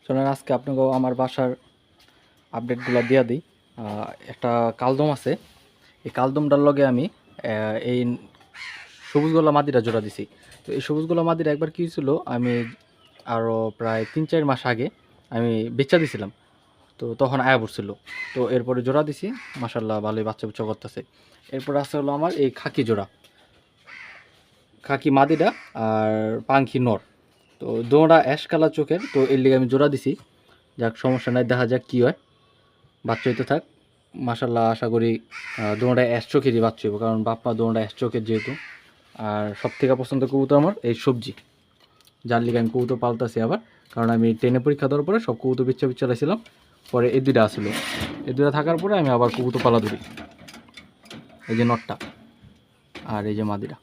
চলেন আজকে আপনাকে আমার বাসার আপডেটগুলো দিয়া দিই। একটা কালদম আছে, এই কালদমটার লগে আমি এই সবুজ গোলা মাদিটা জোড়া দিছি। তো এই সবুজ গোলা মাদিটা একবার কী ছিল, আমি আরও প্রায় 3-4 মাস আগে আমি বেচা দিছিলাম, তো তখন আয়া পড়ছিল। তো এরপরে জোড়া দিছি, মাসাল্লাহ ভালোই বাচ্চা বুচ্চা করতেছে। এরপর আছে হলো আমার এই খাকি জোড়া, খাকি মাদিটা আর পাঙ্খি নর। তো দোড়া অ্যাশ কালার চোখের, তো এর লিগে আমি জোড়া দিছি। যাক সমস্যা নাই, দেখা যাক কী হয়, বাচ্চা হইতে থাক। মাসাল্লাহ আশা করি দোড়াটা অ্যাশ চোখেরই বাচ্চা হইব, কারণ বাপ্পা দোড়াটা অ্যাশ চোখের যেহেতু। আর সব থেকে পছন্দ কবুতর আমার এই সবজি, যার লিগে আমি কবুতর পালতাছি আবার। কারণ আমি 10-এ পরীক্ষা দেওয়ার পরে সব কবুতর বিচ্ছা চালাইছিলাম, পরে এই দুইটা আসলো, এই দুইটা থাকার পরে আমি আবার কবুতর পালা ধরি। এই যে নটটা আর এই যে মাদিটা।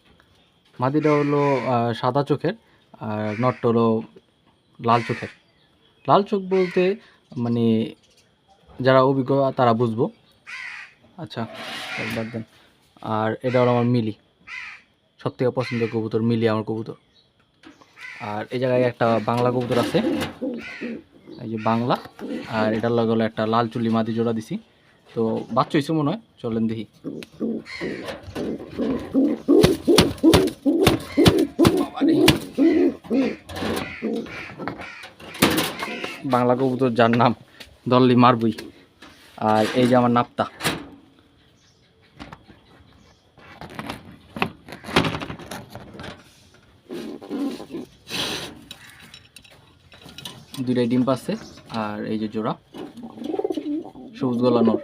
মাদিটা হলো সাদা চোখের, আর নটটা হলো লাল চোখের। লাল চোখ বলতে মানে যারা অভিজ্ঞ তারা বুঝবো। আচ্ছা, একবার দেন। আর এটা হলো আমার মিলি, সব থেকে পছন্দের কবুতর মিলি আমার কবুতর। আর এই জায়গায় একটা বাংলা কবুতর আছে, এই যে বাংলা। আর এটার লগে হলো একটা লাল চুলি মাদি জোড়া দিছি। তো বাচ্চা হয়েছে মনে হয়, চলেন দেখি। বাংলা কবুতর যার নাম দল্লি মারবুই। আর এই যে আমার নাপ্তা, দুইটাই ডিম পাচ্ছে। আর এই যে জোড়া সবুজ গলা নর।